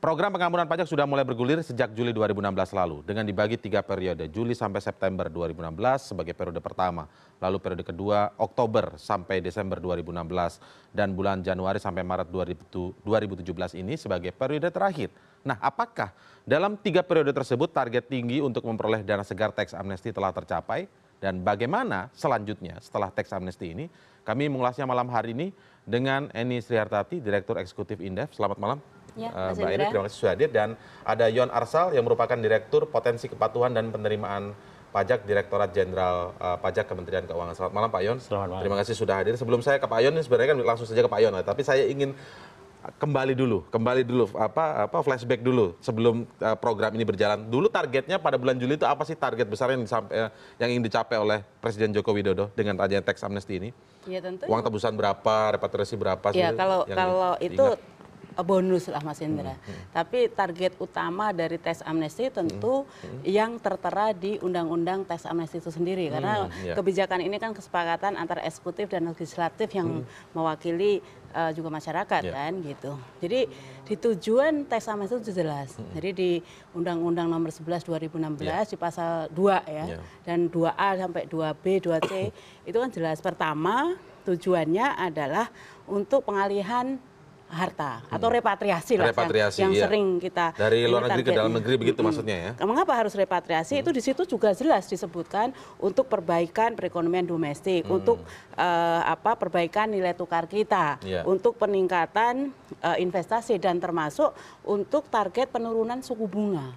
Program pengampunan pajak sudah mulai bergulir sejak Juli 2016 lalu dengan dibagi 3 periode, Juli sampai September 2016 sebagai periode pertama, lalu periode kedua Oktober sampai Desember 2016 dan bulan Januari sampai Maret 2017 ini sebagai periode terakhir. Nah, apakah dalam 3 periode tersebut target tinggi untuk memperoleh dana segar teks amnesti telah tercapai? Dan bagaimana selanjutnya setelah teks amnesti ini? Kami mengulasnya malam hari ini dengan Eni Srihartati, Direktur Eksekutif Indef. Selamat malam. Ya, Mbak Eni, terima kasih sudah hadir. Dan ada Yon Arsal yang merupakan Direktur Potensi Kepatuhan dan Penerimaan Pajak Direktorat Jenderal Pajak Kementerian Keuangan. Selamat malam Pak Yon. Selamat malam. Terima kasih sudah hadir. Sebelum saya ke Pak Yon, ini sebenarnya kan langsung saja ke Pak Yon, tapi saya ingin kembali dulu flashback dulu sebelum program ini berjalan. Dulu targetnya pada bulan Juli itu apa sih target besar yang ingin dicapai oleh Presiden Joko Widodo dengan adanya teks amnesti ini? Ya, tentu. Uang tebusan berapa, repatriasi berapa? Ya, kalau itu bonus lah Mas Indra. Tapi target utama dari teks amnesti tentu yang tertera di Undang-Undang Teks Amnesti itu sendiri. Karena kebijakan ini kan kesepakatan antara eksekutif dan legislatif yang mewakili juga masyarakat kan gitu. Jadi di tujuan teks amnesti itu jelas. Jadi di Undang-Undang Nomor 11 2016 di pasal 2 ya. Dan 2A sampai 2B, 2C itu kan jelas. Pertama, tujuannya adalah untuk pengalihan harta atau repatriasi lah yang sering kita dari luar negeri ke dalam negeri begitu maksudnya ya. Mengapa harus repatriasi? Itu di situ juga jelas disebutkan untuk perbaikan perekonomian domestik, untuk perbaikan nilai tukar kita, untuk peningkatan investasi dan termasuk untuk target penurunan suku bunga.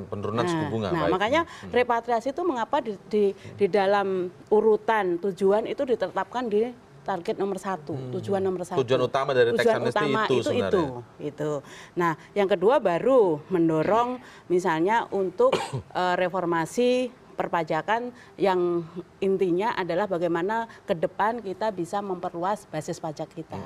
Penurunan suku bunga. Nah, makanya repatriasi itu mengapa di dalam urutan tujuan itu ditetapkan di target nomor 1, tujuan nomor 1. Tujuan utama dari teks amnesti itu sebenarnya. Itu. Nah, yang kedua baru mendorong misalnya untuk reformasi perpajakan yang intinya adalah bagaimana ke depan kita bisa memperluas basis pajak kita.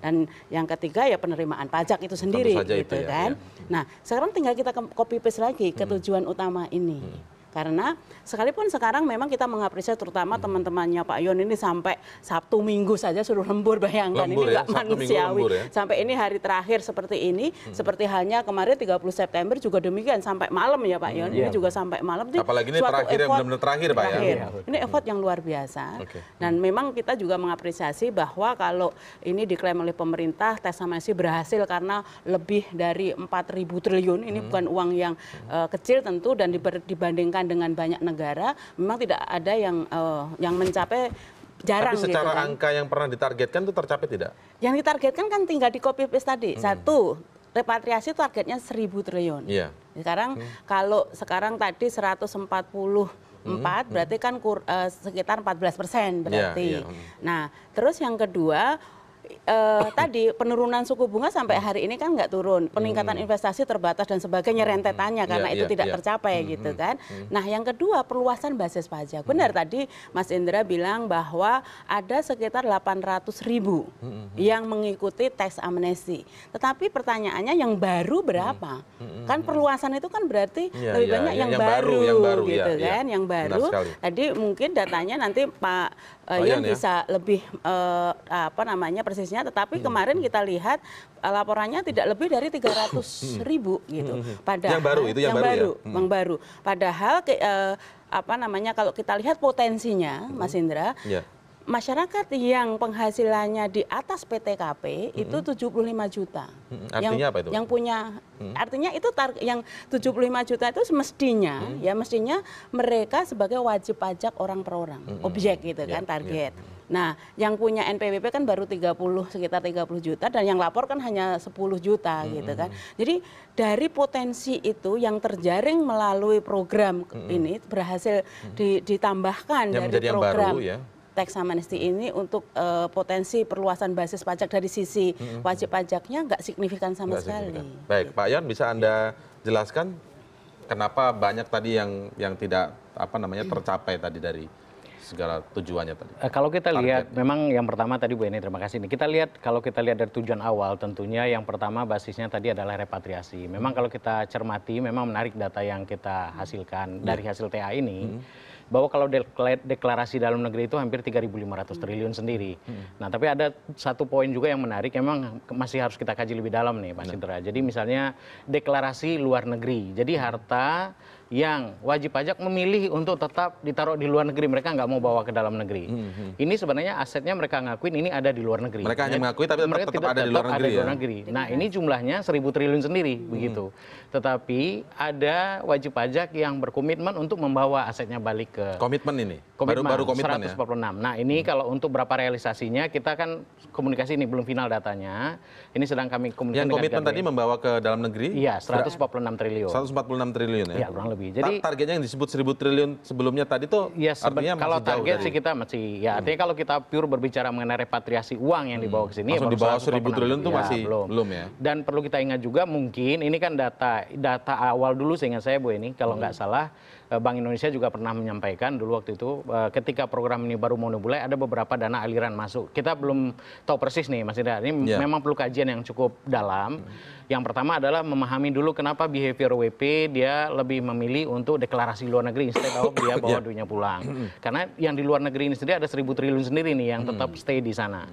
Dan yang ketiga ya penerimaan pajak itu sendiri gitu kan. Nah, sekarang tinggal kita copy paste lagi ke tujuan utama ini. Karena sekalipun sekarang memang kita mengapresiasi terutama teman-temannya Pak Yon ini sampai Sabtu Minggu saja suruh lembur, bayangkan ini nggak manusiawi. Sampai ini hari terakhir seperti ini, seperti halnya kemarin 30 September juga demikian sampai malam ya Pak Yon, ini juga sampai malam. Apalagi ini terakhir yang benar-benar terakhir Pak ya. Ini effort yang luar biasa. Dan memang kita juga mengapresiasi bahwa kalau ini diklaim oleh pemerintah teks amnesti berhasil karena lebih dari 4.000 triliun, ini bukan uang yang kecil tentu dan dibandingkan dengan banyak negara, memang tidak ada yang mencapai jarang. Tapi secara gitu kan. angka yang pernah ditargetkan itu tercapai tidak? Yang ditargetkan kan tinggal di copy paste tadi. Satu, repatriasi targetnya 1.000 triliun. Sekarang kalau sekarang tadi 144 berarti kan sekitar 14% berarti. Nah, terus yang kedua tadi penurunan suku bunga sampai hari ini kan nggak turun, peningkatan investasi terbatas dan sebagainya rentetannya karena itu tidak tercapai gitu kan. Nah, yang kedua perluasan basis pajak. Benar tadi Mas Indra bilang bahwa ada sekitar 800.000 yang mengikuti teks amnesti. Tetapi pertanyaannya yang baru berapa? Kan perluasan itu kan berarti lebih banyak yang baru gitu kan, yang baru. Tadi mungkin datanya nanti Pak Yon bisa lebih persisnya, tetapi kemarin kita lihat laporannya tidak lebih dari 300.000 gitu. Padahal yang baru. Padahal kalau kita lihat potensinya, Mas Indra, masyarakat yang penghasilannya di atas PTKP itu 75 juta. Artinya apa itu? Yang punya artinya itu yang 75 juta itu mestinya mereka sebagai wajib pajak orang per orang, objek gitu kan target. Nah, yang punya NPWP kan baru sekitar 30 juta dan yang lapor kan hanya 10 juta gitu kan. Jadi dari potensi itu yang terjaring melalui program ini berhasil ditambahkan yang dari program teks amnesti ini untuk potensi perluasan basis pajak dari sisi wajib pajaknya nggak signifikan sama sekali. Baik, Pak Yon bisa Anda jelaskan kenapa banyak tadi yang tidak tercapai tadi dari segala tujuannya tadi. Kalau kita lihat, memang yang pertama tadi Bu Eni, terima kasih. Kalau kita lihat dari tujuan awal, tentunya yang pertama basisnya tadi adalah repatriasi. Memang kalau kita cermati, memang menarik data yang kita hasilkan dari hasil TA ini. bahwa kalau deklarasi dalam negeri itu hampir 3.500 triliun sendiri. Nah, tapi ada satu poin juga yang menarik, memang masih harus kita kaji lebih dalam nih, Mas Indra. Jadi misalnya deklarasi luar negeri. Jadi harta yang wajib pajak memilih untuk tetap ditaruh di luar negeri, mereka nggak mau bawa ke dalam negeri. Ini sebenarnya asetnya mereka ngakuin ini ada di luar negeri. Mereka hanya mengakui tapi tetap ada di luar negeri. Nah, ini jumlahnya 1.000 triliun sendiri begitu. Tetapi ada wajib pajak yang berkomitmen untuk membawa asetnya balik ke komitmen ini. Baru komitmen 146. Ya? Nah, ini kalau untuk berapa realisasinya kita kan komunikasi ini belum final datanya. Ini sedang kami komunikasi. Yang komitmen tadi membawa ke dalam negeri? Iya, 146 triliun. 146 triliun ya. Iya, kurang lebih. Jadi targetnya yang disebut 1.000 triliun sebelumnya tadi tuh ya, artinya masih kalau jauh target dari... sih kita masih ya artinya kalau kita pure berbicara mengenai repatriasi uang yang dibawa ke sini langsung ya di bawah 1.000 triliun itu ya, masih belum ya. Dan perlu kita ingat juga mungkin ini kan data awal dulu seingat saya Bu ini kalau nggak salah Bank Indonesia juga pernah menyampaikan dulu waktu itu ketika program ini baru mau dimulai ada beberapa dana aliran masuk. Kita belum tahu persis nih Mas Indra. Ini memang perlu kajian yang cukup dalam. Yang pertama adalah memahami dulu kenapa behavior WP dia lebih memilih untuk deklarasi luar negeri instead of dia bawa duitnya pulang. Karena yang di luar negeri ini sendiri ada 1.000 triliun sendiri nih yang tetap stay di sana.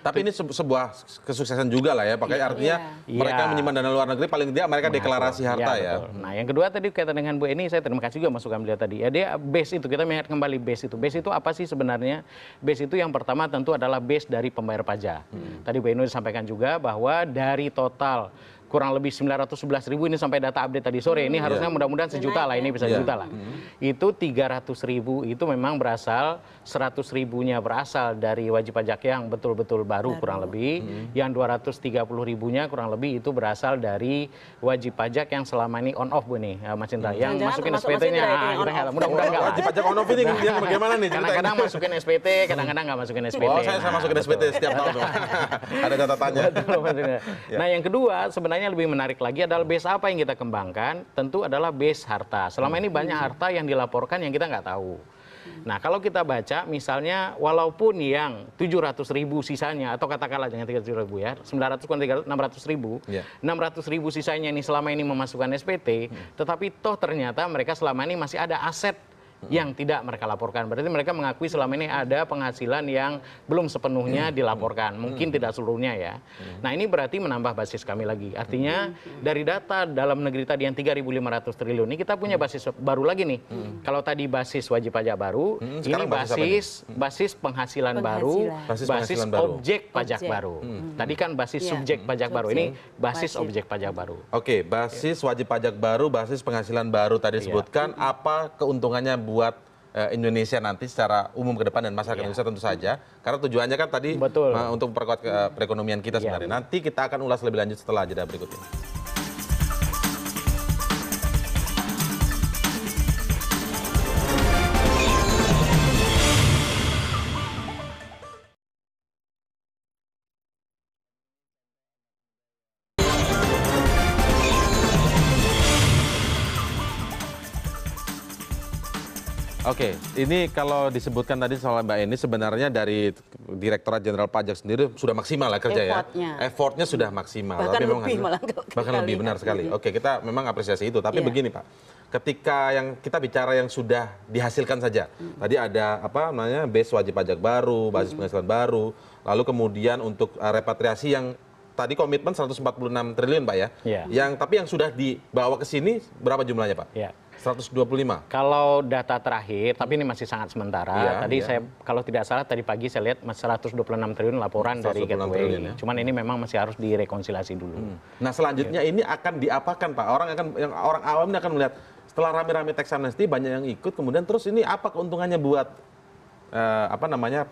Tapi ini sebuah kesuksesan juga lah ya, pakai artinya mereka menyimpan dana luar negeri paling tidak mereka deklarasi harta ya. Betul. Nah, yang kedua tadi kaitan dengan Bu Eni, saya terima kasih juga masukan beliau tadi. Ya, dia base itu kita melihat kembali base itu. Base itu apa sih sebenarnya? Base itu yang pertama tentu adalah base dari pembayar pajak. Tadi Bu Eni disampaikan juga bahwa dari total kurang lebih 911.000 ini sampai data update tadi sore ini harusnya mudah-mudahan sejuta lah ini bisa juta lah. Itu 300.000 itu memang berasal 100.000-nya berasal dari wajib pajak yang betul-betul baru kurang lebih, yang 230.000-nya kurang lebih itu berasal dari wajib pajak yang selama ini on off Bu nih Mas Indra yang masukin SPT-nya. Mudah-mudahan enggak. Wajib pajak on off ini yang bagaimana nih? Kadang-kadang masukin SPT, kadang-kadang nggak masukin SPT. Oh, saya masukin SPT setiap tahun. Ada catatannya. Nah, yang kedua sebenarnya lebih menarik lagi adalah base apa yang kita kembangkan, tentu adalah base harta. Selama ini banyak harta yang dilaporkan yang kita nggak tahu. Nah, kalau kita baca misalnya walaupun yang 700.000 sisanya atau katakanlah jangan 300.000 ya, 900 kurang 600.000, 600.000 sisanya ini selama ini memasukkan SPT, tetapi toh ternyata mereka selama ini masih ada aset yang tidak mereka laporkan. Berarti mereka mengakui selama ini ada penghasilan yang belum sepenuhnya dilaporkan. Mungkin tidak seluruhnya ya. Nah, ini berarti menambah basis kami lagi. Artinya dari data dalam negeri tadi yang 3.500 triliun ini kita punya basis baru lagi nih. Kalau tadi basis wajib pajak baru, ini basis penghasilan baru, basis objek pajak baru. Tadi kan basis subjek pajak baru, ini basis objek pajak baru. Oke, basis wajib pajak baru, basis penghasilan baru tadi disebutkan. Apa keuntungannya buat Indonesia nanti secara umum ke depan dan masyarakat Indonesia tentu saja, karena tujuannya kan tadi untuk memperkuat perekonomian kita sebenarnya. Nanti kita akan ulas lebih lanjut setelah jeda berikut ini. Oke, ini kalau disebutkan tadi soal Mbak Eni sebenarnya dari Direktorat Jenderal Pajak sendiri sudah maksimal lah kerja ya. Effortnya sudah maksimal. Bahkan tapi lebih malah. Bahkan lebih benar sekali. Oke, kita memang apresiasi itu. Tapi begini Pak, ketika yang kita bicara yang sudah dihasilkan saja. Tadi ada apa namanya base wajib pajak baru, basis penghasilan baru, lalu kemudian untuk repatriasi yang tadi komitmen 146 triliun Pak ya. Tapi yang sudah dibawa ke sini berapa jumlahnya Pak? 125. Kalau data terakhir, tapi ini masih sangat sementara. Tadi saya kalau tidak salah tadi pagi saya lihat 126 triliun laporan dari Gateway. Cuman ini memang masih harus direkonsiliasi dulu. Nah, selanjutnya ini akan diapakan Pak? Orang awam ini akan melihat setelah rame-rame tax amnesty banyak yang ikut, kemudian terus ini apa keuntungannya buat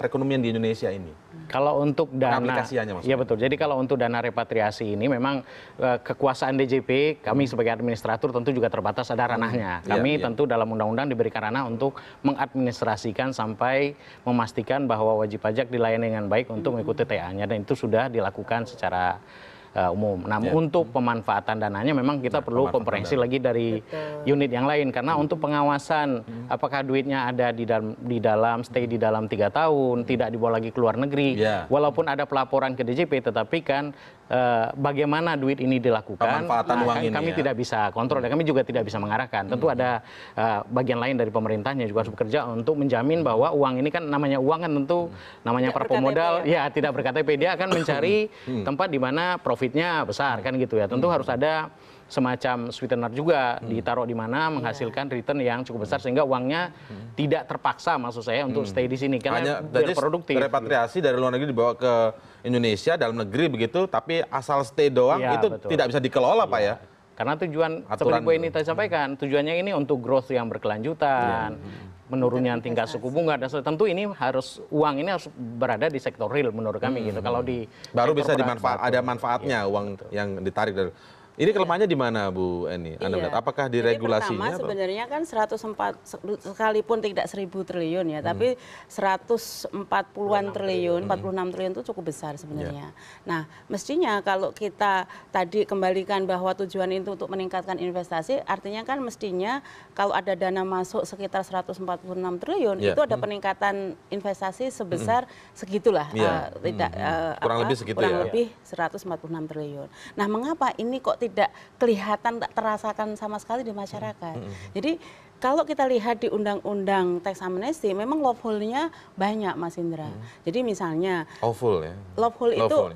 perekonomian di Indonesia ini? Kalau untuk dana, iya betul. Jadi kalau untuk dana repatriasi ini memang kekuasaan DJP kami sebagai administrator tentu juga terbatas ada ranahnya. Kami tentu dalam undang-undang diberikan ranah untuk mengadministrasikan sampai memastikan bahwa wajib pajak dilayani dengan baik untuk mengikuti TA-nya dan itu sudah dilakukan secara umum. Nah, untuk pemanfaatan dananya memang kita perlu komprehensi lagi dari unit yang lain karena untuk pengawasan apakah duitnya ada di dalam stay di dalam 3 tahun, tidak dibawa lagi ke luar negeri. Walaupun ada pelaporan ke DJP tetapi kan bagaimana duit ini dilakukan, pemanfaatan uang ini kami tidak bisa kontrol dan kami juga tidak bisa mengarahkan. Tentu ada bagian lain dari pemerintahnya juga harus bekerja untuk menjamin bahwa uang ini kan namanya uang kan tentu namanya para pemodal ya tidak berKTP, dia akan mencari tempat di mana profitnya besar kan gitu ya. Tentu harus ada semacam sweetener juga ditaruh di mana menghasilkan return yang cukup besar sehingga uangnya tidak terpaksa maksud saya untuk stay di sini karena biar produktif. Repatriasi dari luar negeri dibawa ke Indonesia, dalam negeri begitu, tapi asal stay doang Ya, itu betul. tidak bisa dikelola Pak ya. Karena tujuan Aturan seperti Bu Eni tadi sampaikan, tujuannya ini untuk growth yang berkelanjutan, menurunnya tingkat suku bunga dan tentu ini harus uang ini harus berada di sektor real menurut kami gitu. Kalau di Baru sektor bisa ada manfaatnya uang yang ditarik dari. Ini kelemahannya di mana Bu Eni? Anda melihat apakah di Jadi regulasinya? pertama sebenarnya kan 104 sekalipun tidak 1.000 triliun ya, tapi 140-an triliun, 46 triliun itu cukup besar sebenarnya. Nah, mestinya kalau kita tadi kembalikan bahwa tujuan itu untuk meningkatkan investasi, artinya kan mestinya kalau ada dana masuk sekitar 146 triliun, itu ada peningkatan investasi sebesar segitulah. Kurang lebih segitu kurang ya. lebih 146 triliun. Nah, mengapa ini kok tidak kelihatan, tak terasakan sama sekali di masyarakat? Jadi kalau kita lihat di undang-undang tax amnesty, memang loophole-nya banyak, Mas Indra. Jadi misalnya loophole itu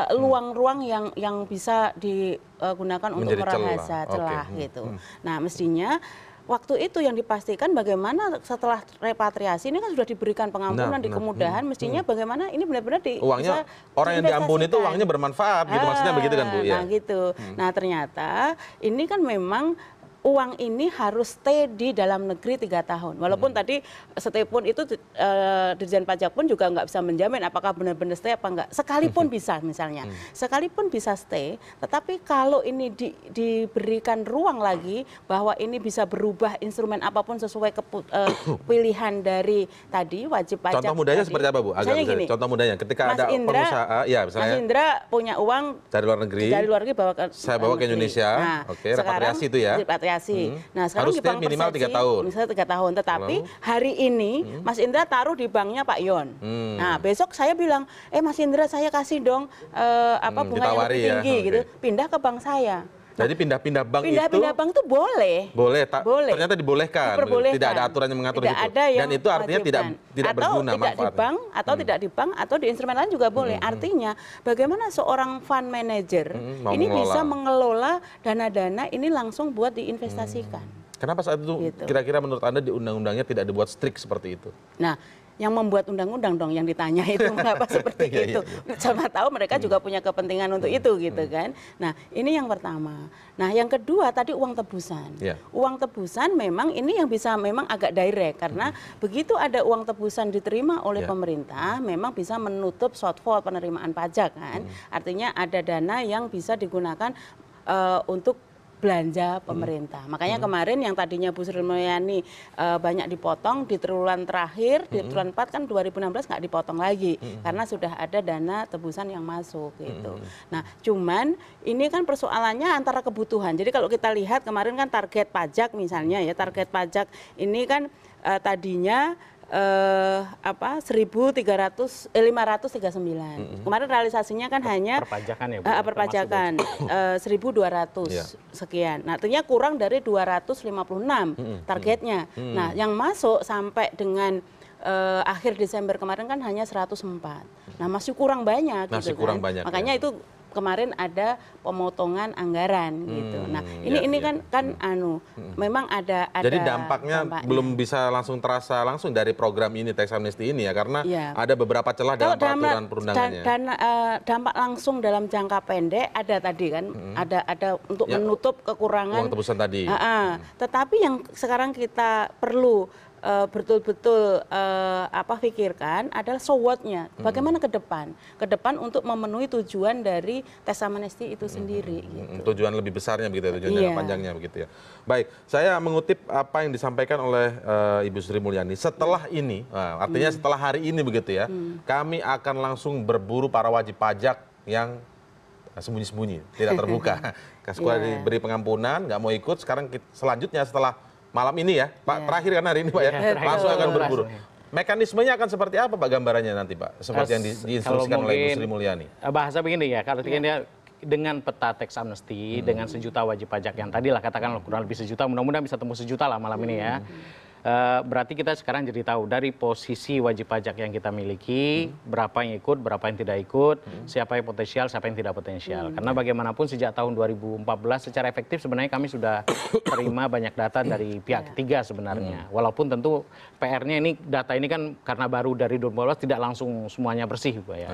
ruang-ruang yang bisa digunakan untuk merahasa celah gitu. Nah, mestinya waktu itu yang dipastikan bagaimana setelah repatriasi ini kan sudah diberikan pengampunan di kemudahan, mestinya bagaimana ini benar-benar uangnya orang yang diampuni itu uangnya bermanfaat gitu, maksudnya begitu kan Bu? Nah gitu. Nah ternyata ini kan memang uang ini harus stay di dalam negeri 3 tahun. Walaupun tadi stay pun itu Dirjen Pajak pun juga nggak bisa menjamin apakah benar-benar stay apa enggak. Sekalipun bisa misalnya. Sekalipun bisa stay, tetapi kalau ini diberikan ruang lagi bahwa ini bisa berubah instrumen apapun sesuai pilihan dari tadi wajib pajak. Contoh mudanya seperti apa Bu? Gini, contoh mudanya ketika ada pengusaha, ya misalnya Mas Indra punya uang dari luar negeri bawa ke Indonesia. Nah, oke, repatriasi itu ya. Nah, sekarang harus di bank minimal 3 tahun. Misalnya 3 tahun, tetapi hari ini Mas Indra taruh di banknya Pak Yon. Nah, besok saya bilang, Mas Indra saya kasih dong bunga yang lebih tinggi gitu. Pindah ke bank saya. Jadi pindah-pindah bank pindah bank itu boleh. Boleh. Ternyata dibolehkan. Tidak ada aturan yang mengatur itu. Dan itu artinya tidak berguna manfaatnya. Di bank atau tidak di bank atau di instrumen lain juga boleh. Artinya bagaimana seorang fund manager ini bisa mengelola dana-dana ini langsung buat diinvestasikan. Kenapa saat itu kira-kira menurut Anda di undang-undangnya tidak dibuat strict seperti itu? Nah, yang membuat undang-undang dong yang ditanya itu mengapa seperti itu. Sama tahu mereka juga punya kepentingan untuk itu gitu kan. Nah, ini yang pertama. Nah, yang kedua tadi uang tebusan. Uang tebusan memang ini yang bisa memang agak direct karena begitu ada uang tebusan diterima oleh pemerintah memang bisa menutup shortfall penerimaan pajak kan. Artinya ada dana yang bisa digunakan untuk belanja pemerintah. Makanya kemarin yang tadinya Bu Sri Mulyani banyak dipotong di triwulan terakhir, di triwulan 4 kan 2016 nggak dipotong lagi karena sudah ada dana tebusan yang masuk gitu. Nah, cuman ini kan persoalannya antara kebutuhan. Jadi kalau kita lihat kemarin kan target pajak misalnya ya, target pajak ini kan tadinya 539. Kemarin realisasinya kan hanya perpajakan ya Bu. Perpajakan 1.200 sekian. Nah, artinya kurang dari 256 targetnya. Nah, yang masuk sampai dengan akhir Desember kemarin kan hanya 104. Nah, masih kurang banyak gitu kan. Makanya itu kemarin ada pemotongan anggaran gitu. Nah, ini kan memang ada jadi dampaknya belum bisa langsung terasa langsung dari program ini tax amnesty ini ya karena ada beberapa celah dalam peraturan perundangannya. Dampak langsung dalam jangka pendek ada tadi kan, ada untuk menutup kekurangan uang tebusan tadi. Tetapi yang sekarang kita perlu betul-betul pikirkan adalah so what-nya. Bagaimana ke depan untuk memenuhi tujuan dari tax amnesty itu sendiri. Gitu. Tujuan lebih besarnya begitu, tujuan jangka panjangnya begitu ya. Baik, saya mengutip apa yang disampaikan oleh Ibu Sri Mulyani. Setelah ini, artinya setelah hari ini begitu ya, kami akan langsung berburu para wajib pajak yang sembunyi-sembunyi, tidak terbuka. Sudah diberi pengampunan, nggak mau ikut. Sekarang selanjutnya setelah malam ini ya, Pak, terakhir kan hari ini Pak ya, langsung akan berburu. Mekanismenya akan seperti apa Pak gambarannya nanti Pak? Seperti yang diinstruksikan oleh Bu Sri Mulyani. Bahasa begini ya, kalau dia dengan peta tax amnesty, dengan 1 juta wajib pajak yang tadi lah katakan kurang lebih 1 juta, mudah-mudahan bisa tembus 1 juta lah malam ini ya. Berarti kita sekarang jadi tahu dari posisi wajib pajak yang kita miliki, berapa yang ikut, berapa yang tidak ikut, siapa yang potensial, siapa yang tidak potensial. Karena bagaimanapun sejak tahun 2014 secara efektif sebenarnya kami sudah terima banyak data dari pihak ketiga sebenarnya. Walaupun tentu PR-nya ini, data ini kan karena baru dari 2014 tidak langsung semuanya bersih Pak ya.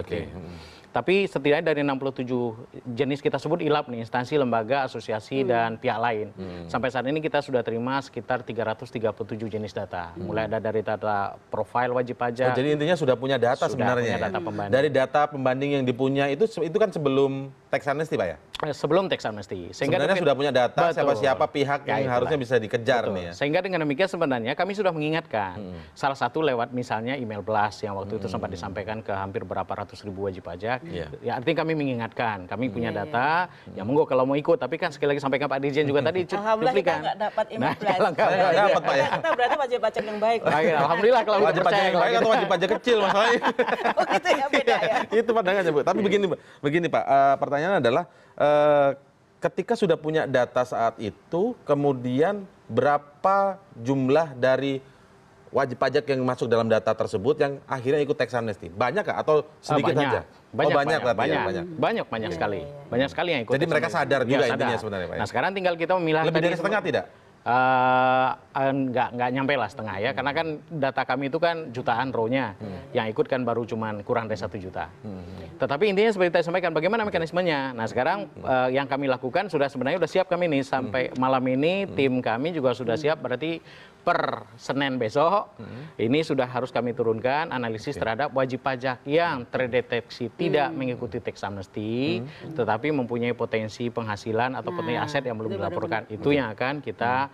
Tapi setidaknya dari 67 jenis kita sebut ILAP nih, instansi, lembaga, asosiasi, dan pihak lain. Sampai saat ini kita sudah terima sekitar 337 jenis data. Mulai ada dari data profil wajib pajak. Jadi intinya sudah punya data sebenarnya. Punya data pembanding. Dari data pembanding yang dipunya itu kan sebelum tax amnesty Pak ya? Sebelum tax amnesty. Sebenarnya sudah punya data siapa-siapa pihak yang harusnya bisa dikejar nih ya. Sehingga dengan demikian sebenarnya kami sudah mengingatkan. Salah satu lewat misalnya email blast yang waktu itu sempat disampaikan ke hampir berapa ratus ribu wajib pajak. Ya artinya kami mengingatkan, kami punya data, ya monggo kalau mau ikut, tapi kan sekali lagi sampaikan Pak Dirjen juga tadi Alhamdulillah kita nggak dapat email blast. Nggak dapat Pak ya. Kita berarti wajib pajak yang baik. Alhamdulillah kalau wajib pajak yang baik atau wajib pajak kecil masalahnya. Oh gitu ya, beda ya. Itu pandangannya Bu. Tapi begini Pak, pertanyaan adalah ketika sudah punya data saat itu, kemudian berapa jumlah dari wajib pajak yang masuk dalam data tersebut yang akhirnya ikut tax amnesty? Banyak kah atau sedikit saja? Banyak sekali. Banyak sekali yang ikut. Jadi mereka sadar juga intinya sebenarnya Pak. Nah sekarang tinggal kita memilah. Lebih dari setengah tidak? Nggak nyampe lah setengah ya, karena kan data kami itu kan jutaan row-nya, yang ikut kan baru cuman kurang dari 1 juta. Tetapi intinya seperti saya sampaikan, bagaimana mekanismenya? Nah sekarang yang kami lakukan sebenarnya sudah siap kami nih, sampai malam ini tim kami juga sudah siap, berarti per Senin besok ini sudah harus kami turunkan analisis terhadap wajib pajak yang terdeteksi tidak mengikuti tax amnesty, tetapi mempunyai potensi penghasilan atau potensi aset yang belum dilaporkan. Itu yang akan kita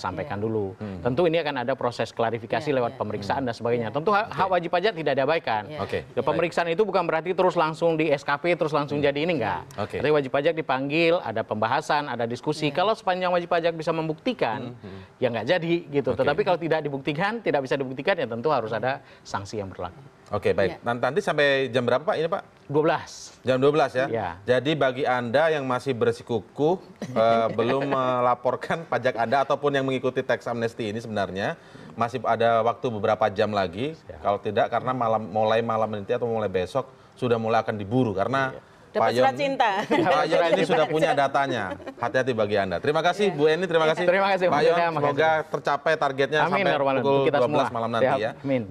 sampaikan dulu. Tentu ini akan ada proses klarifikasi lewat pemeriksaan dan sebagainya. Tentu hak wajib pajak tidak diabaikan. Pemeriksaan itu bukan berarti terus langsung di SKP terus langsung jadi ini, enggak. Tapi wajib pajak dipanggil, ada pembahasan, ada diskusi. Kalau sepanjang wajib pajak bisa membuktikan, ya nggak jadi gitu. Tetapi kalau tidak dibuktikan, tidak bisa dibuktikan, ya tentu harus ada sanksi yang berlaku. Oke, baik. Nanti sampai jam berapa Pak ini Pak? 12. Jam 12 ya? Jadi bagi Anda yang masih bersikukuh belum melaporkan pajak Anda ataupun yang mengikuti tax amnesty ini sebenarnya masih ada waktu beberapa jam lagi. Kalau tidak karena mulai malam nanti atau mulai besok sudah mulai akan diburu karena Dapat surat cinta. Pak Yon ini sudah punya datanya. Hati-hati bagi Anda. Terima kasih Bu Eni, terima kasih. Terima kasih Pak Yon, semoga tercapai targetnya sampai pukul 12 malam nanti ya.